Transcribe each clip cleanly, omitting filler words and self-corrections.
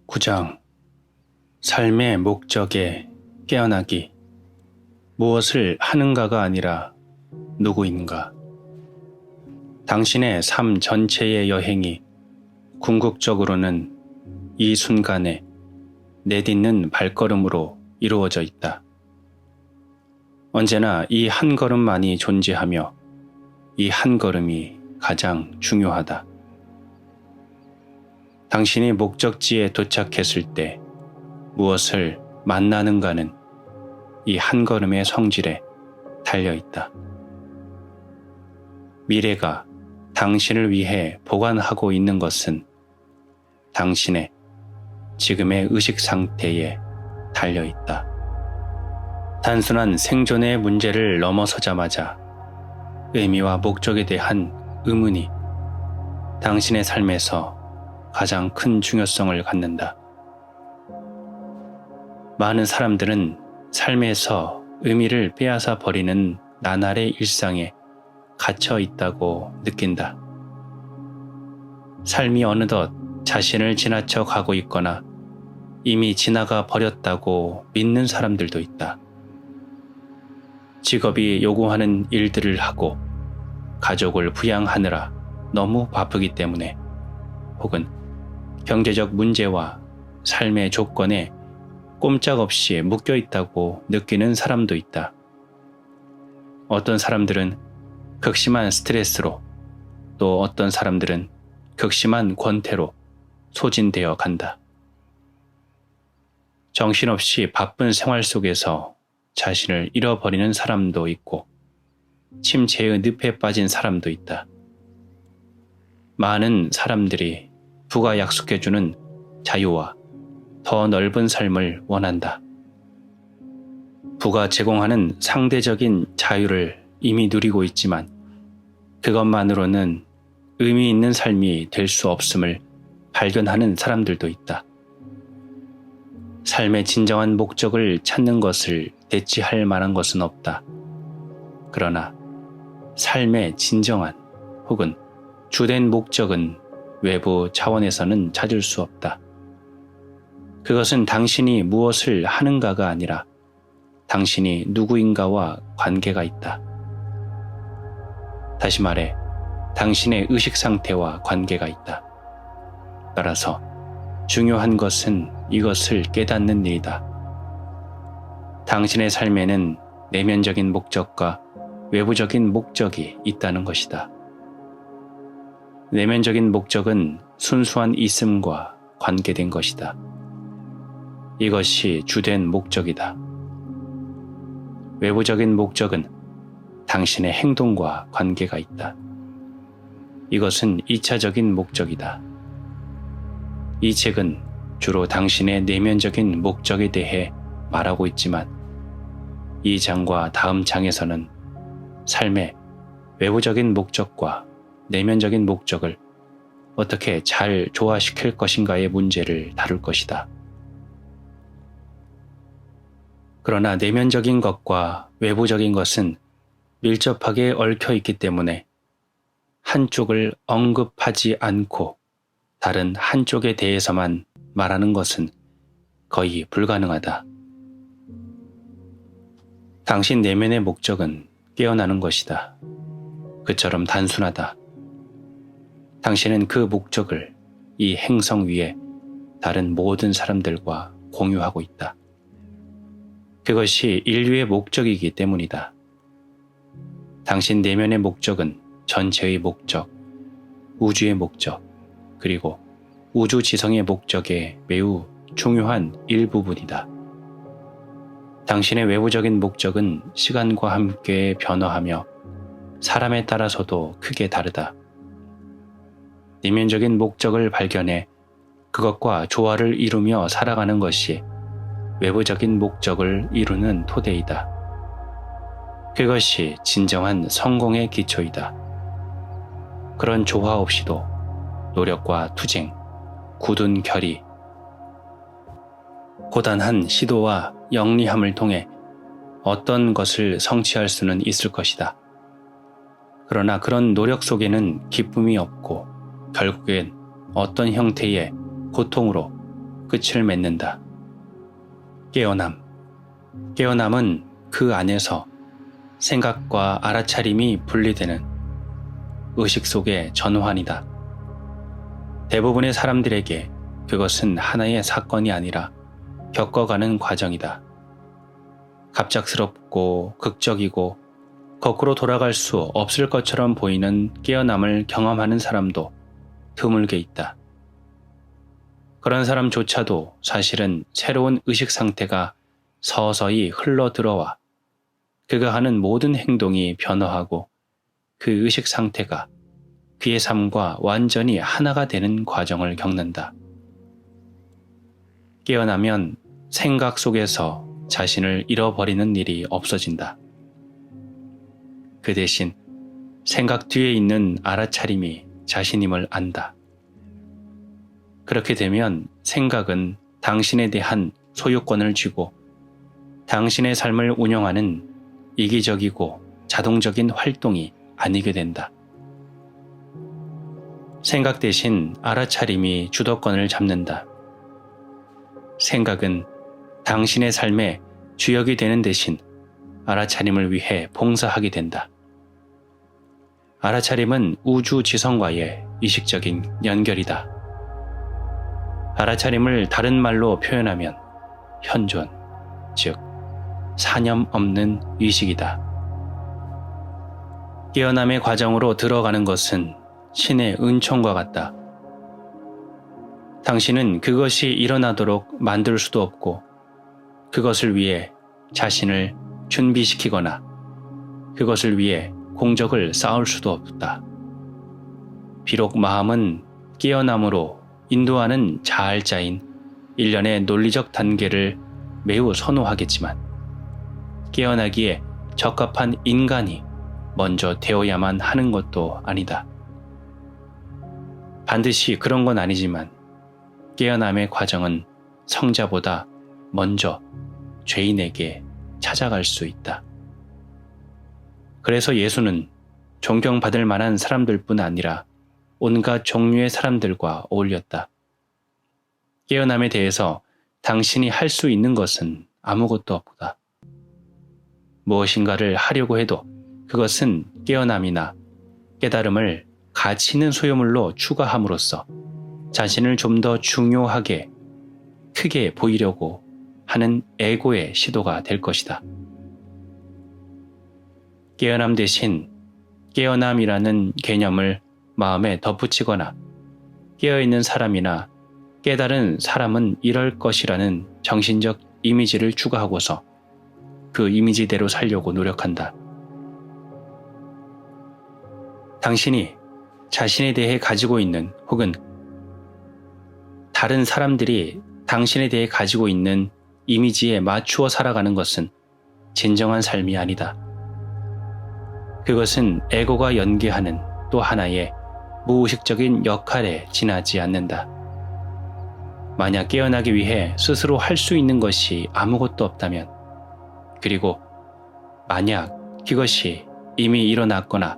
9장 삶의 목적에 깨어나기. 무엇을 하는가가 아니라 누구인가. 당신의 삶 전체의 여행이 궁극적으로는 이 순간에 내딛는 발걸음으로 이루어져 있다. 언제나 이 한 걸음만이 존재하며 이 한 걸음이 가장 중요하다. 당신이 목적지에 도착했을 때 무엇을 만나는가는 이 한 걸음의 성질에 달려있다. 미래가 당신을 위해 보관하고 있는 것은 당신의 지금의 의식 상태에 달려있다. 단순한 생존의 문제를 넘어서자마자 의미와 목적에 대한 의문이 당신의 삶에서 가장 큰 중요성을 갖는다. 많은 사람들은 삶에서 의미를 빼앗아 버리는 나날의 일상에 갇혀 있다고 느낀다. 삶이 어느덧 자신을 지나쳐 가고 있거나 이미 지나가 버렸다고 믿는 사람들도 있다. 직업이 요구하는 일들을 하고 가족을 부양하느라 너무 바쁘기 때문에 혹은 경제적 문제와 삶의 조건에 꼼짝없이 묶여 있다고 느끼는 사람도 있다. 어떤 사람들은 극심한 스트레스로, 또 어떤 사람들은 극심한 권태로 소진되어 간다. 정신없이 바쁜 생활 속에서 자신을 잃어버리는 사람도 있고 침체의 늪에 빠진 사람도 있다. 많은 사람들이 부가 약속해주는 자유와 더 넓은 삶을 원한다. 부가 제공하는 상대적인 자유를 이미 누리고 있지만 그것만으로는 의미 있는 삶이 될 수 없음을 발견하는 사람들도 있다. 삶의 진정한 목적을 찾는 것을 대치할 만한 것은 없다. 그러나 삶의 진정한 혹은 주된 목적은 외부 차원에서는 찾을 수 없다. 그것은 당신이 무엇을 하는가가 아니라 당신이 누구인가와 관계가 있다. 다시 말해, 당신의 의식 상태와 관계가 있다. 따라서 중요한 것은 이것을 깨닫는 일이다. 당신의 삶에는 내면적인 목적과 외부적인 목적이 있다는 것이다. 내면적인 목적은 순수한 있음과 관계된 것이다. 이것이 주된 목적이다. 외부적인 목적은 당신의 행동과 관계가 있다. 이것은 2차적인 목적이다. 이 책은 주로 당신의 내면적인 목적에 대해 말하고 있지만 이 장과 다음 장에서는 삶의 외부적인 목적과 내면적인 목적을 어떻게 잘 조화시킬 것인가의 문제를 다룰 것이다. 그러나 내면적인 것과 외부적인 것은 밀접하게 얽혀 있기 때문에 한쪽을 언급하지 않고 다른 한쪽에 대해서만 말하는 것은 거의 불가능하다. 당신 내면의 목적은 깨어나는 것이다. 그처럼 단순하다. 당신은 그 목적을 이 행성 위에 다른 모든 사람들과 공유하고 있다. 그것이 인류의 목적이기 때문이다. 당신 내면의 목적은 전체의 목적, 우주의 목적, 그리고 우주 지성의 목적의 매우 중요한 일부분이다. 당신의 외부적인 목적은 시간과 함께 변화하며 사람에 따라서도 크게 다르다. 내면적인 목적을 발견해 그것과 조화를 이루며 살아가는 것이 외부적인 목적을 이루는 토대이다. 그것이 진정한 성공의 기초이다. 그런 조화 없이도 노력과 투쟁, 굳은 결의, 고단한 시도와 영리함을 통해 어떤 것을 성취할 수는 있을 것이다. 그러나 그런 노력 속에는 기쁨이 없고 결국엔 어떤 형태의 고통으로 끝을 맺는다. 깨어남. 깨어남은 그 안에서 생각과 알아차림이 분리되는 의식 속의 전환이다. 대부분의 사람들에게 그것은 하나의 사건이 아니라 겪어가는 과정이다. 갑작스럽고 극적이고 거꾸로 돌아갈 수 없을 것처럼 보이는 깨어남을 경험하는 사람도 드물게 있다. 그런 사람조차도 사실은 새로운 의식 상태가 서서히 흘러 들어와 그가 하는 모든 행동이 변화하고 그 의식 상태가 그의 삶과 완전히 하나가 되는 과정을 겪는다. 깨어나면 생각 속에서 자신을 잃어버리는 일이 없어진다. 그 대신 생각 뒤에 있는 알아차림이 자신임을 안다. 그렇게 되면 생각은 당신에 대한 소유권을 쥐고 당신의 삶을 운영하는 이기적이고 자동적인 활동이 아니게 된다. 생각 대신 알아차림이 주도권을 잡는다. 생각은 당신의 삶의 주역이 되는 대신 알아차림을 위해 봉사하게 된다. 알아차림은 우주 지성과의 의식적인 연결이다. 알아차림을 다른 말로 표현하면 현존, 즉 사념 없는 의식이다. 깨어남의 과정으로 들어가는 것은 신의 은총과 같다. 당신은 그것이 일어나도록 만들 수도 없고 그것을 위해 자신을 준비시키거나 그것을 위해 공적을 쌓을 수도 없다. 비록 마음은 깨어남으로 인도하는 자활자인 일련의 논리적 단계를 매우 선호하겠지만 깨어나기에 적합한 인간이 먼저 되어야만 하는 것도 아니다. 반드시 그런 건 아니지만 깨어남의 과정은 성자보다 먼저 죄인에게 찾아갈 수 있다. 그래서 예수는 존경받을 만한 사람들뿐 아니라 온갖 종류의 사람들과 어울렸다. 깨어남에 대해서 당신이 할 수 있는 것은 아무것도 없다. 무엇인가를 하려고 해도 그것은 깨어남이나 깨달음을 가치 있는 소유물로 추가함으로써 자신을 좀 더 중요하게, 크게 보이려고 하는 에고의 시도가 될 것이다. 깨어남 대신 깨어남이라는 개념을 마음에 덧붙이거나 깨어있는 사람이나 깨달은 사람은 이럴 것이라는 정신적 이미지를 추가하고서 그 이미지대로 살려고 노력한다. 당신이 자신에 대해 가지고 있는 혹은 다른 사람들이 당신에 대해 가지고 있는 이미지에 맞추어 살아가는 것은 진정한 삶이 아니다. 그것은 에고가 연기하는 또 하나의 무의식적인 역할에 지나지 않는다. 만약 깨어나기 위해 스스로 할 수 있는 것이 아무것도 없다면, 그리고 만약 그것이 이미 일어났거나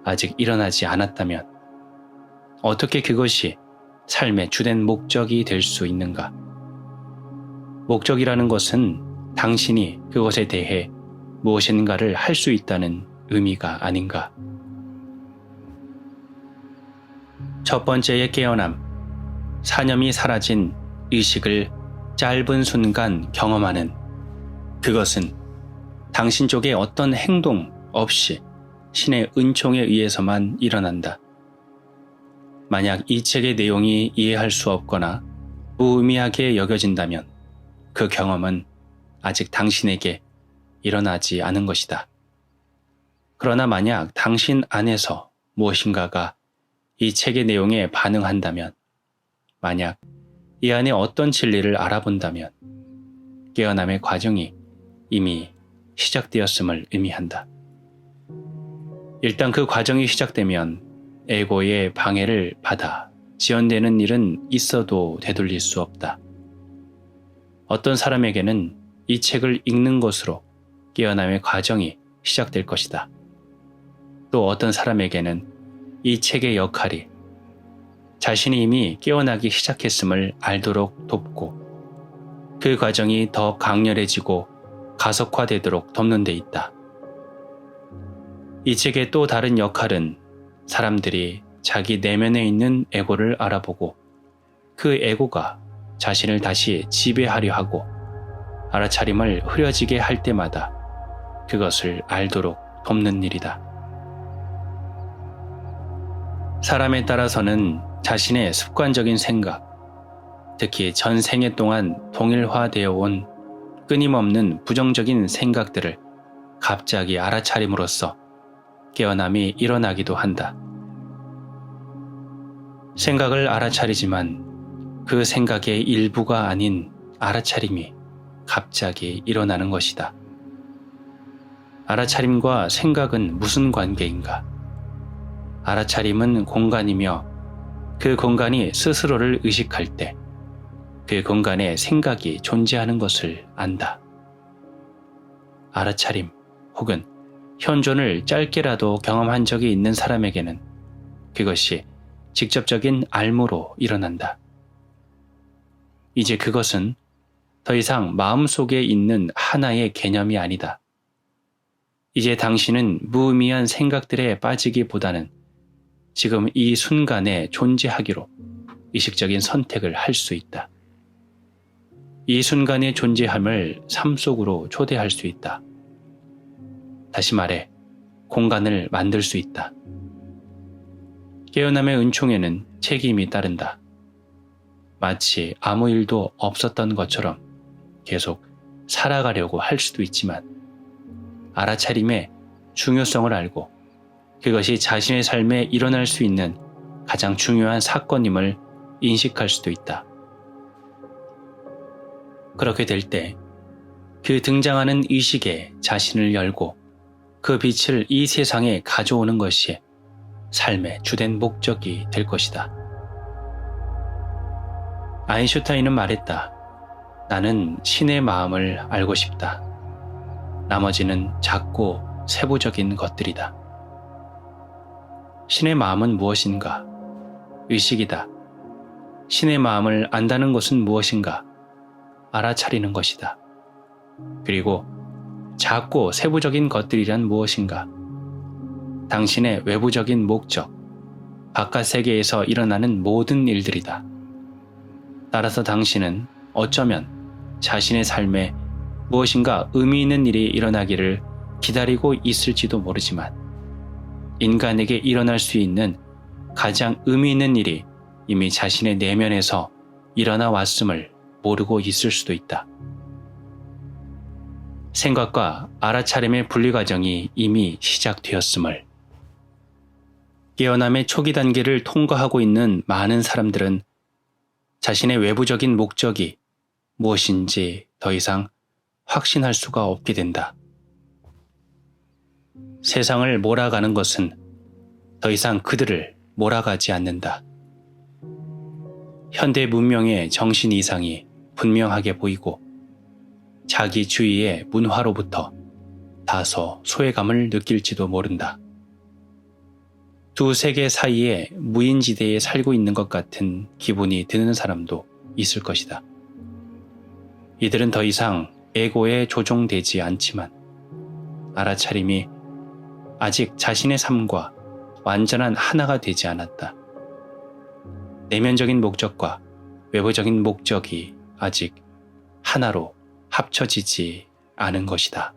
아직 일어나지 않았다면, 어떻게 그것이 삶의 주된 목적이 될 수 있는가? 목적이라는 것은 당신이 그것에 대해 무엇인가를 할 수 있다는 의미가 아닌가? 첫 번째의 깨어남, 사념이 사라진 의식을 짧은 순간 경험하는 그것은 당신 쪽에 어떤 행동 없이 신의 은총에 의해서만 일어난다. 만약 이 책의 내용이 이해할 수 없거나 무의미하게 여겨진다면 그 경험은 아직 당신에게 일어나지 않은 것이다. 그러나 만약 당신 안에서 무엇인가가 이 책의 내용에 반응한다면, 만약 이 안에 어떤 진리를 알아본다면 깨어남의 과정이 이미 시작되었음을 의미한다. 일단 그 과정이 시작되면 에고의 방해를 받아 지연되는 일은 있어도 되돌릴 수 없다. 어떤 사람에게는 이 책을 읽는 것으로 깨어남의 과정이 시작될 것이다. 또 어떤 사람에게는 이 책의 역할이 자신이 이미 깨어나기 시작했음을 알도록 돕고 그 과정이 더 강렬해지고 가속화되도록 돕는 데 있다. 이 책의 또 다른 역할은 사람들이 자기 내면에 있는 에고를 알아보고 그 에고가 자신을 다시 지배하려 하고 알아차림을 흐려지게 할 때마다 그것을 알도록 돕는 일이다. 사람에 따라서는 자신의 습관적인 생각, 특히 전 생애 동안 동일화되어 온 끊임없는 부정적인 생각들을 갑자기 알아차림으로써 깨어남이 일어나기도 한다. 생각을 알아차리지만 그 생각의 일부가 아닌 알아차림이 갑자기 일어나는 것이다. 알아차림과 생각은 무슨 관계인가? 알아차림은 공간이며 그 공간이 스스로를 의식할 때 그 공간에 생각이 존재하는 것을 안다. 알아차림 혹은 현존을 짧게라도 경험한 적이 있는 사람에게는 그것이 직접적인 알무로 일어난다. 이제 그것은 더 이상 마음속에 있는 하나의 개념이 아니다. 이제 당신은 무의미한 생각들에 빠지기보다는 지금 이 순간에 존재하기로 의식적인 선택을 할 수 있다. 이 순간의 존재함을 삶 속으로 초대할 수 있다. 다시 말해, 공간을 만들 수 있다. 깨어남의 은총에는 책임이 따른다. 마치 아무 일도 없었던 것처럼 계속 살아가려고 할 수도 있지만 알아차림의 중요성을 알고 그것이 자신의 삶에 일어날 수 있는 가장 중요한 사건임을 인식할 수도 있다. 그렇게 될 때 그 등장하는 의식에 자신을 열고 그 빛을 이 세상에 가져오는 것이 삶의 주된 목적이 될 것이다. 아인슈타인은 말했다. 나는 신의 마음을 알고 싶다. 나머지는 작고 세부적인 것들이다. 신의 마음은 무엇인가? 의식이다. 신의 마음을 안다는 것은 무엇인가? 알아차리는 것이다. 그리고 작고 세부적인 것들이란 무엇인가? 당신의 외부적인 목적, 바깥 세계에서 일어나는 모든 일들이다. 따라서 당신은 어쩌면 자신의 삶에 무엇인가 의미 있는 일이 일어나기를 기다리고 있을지도 모르지만 인간에게 일어날 수 있는 가장 의미 있는 일이 이미 자신의 내면에서 일어나 왔음을 모르고 있을 수도 있다. 생각과 알아차림의 분리 과정이 이미 시작되었음을. 깨어남의 초기 단계를 통과하고 있는 많은 사람들은 자신의 외부적인 목적이 무엇인지 더 이상 확신할 수가 없게 된다. 세상을 몰아가는 것은 더 이상 그들을 몰아가지 않는다. 현대 문명의 정신 이상이 분명하게 보이고 자기 주위의 문화로부터 다소 소외감을 느낄지도 모른다. 두 세계 사이에 무인지대에 살고 있는 것 같은 기분이 드는 사람도 있을 것이다. 이들은 더 이상 에고에 조종되지 않지만 알아차림이 아직 자신의 삶과 완전한 하나가 되지 않았다. 내면적인 목적과 외부적인 목적이 아직 하나로 합쳐지지 않은 것이다.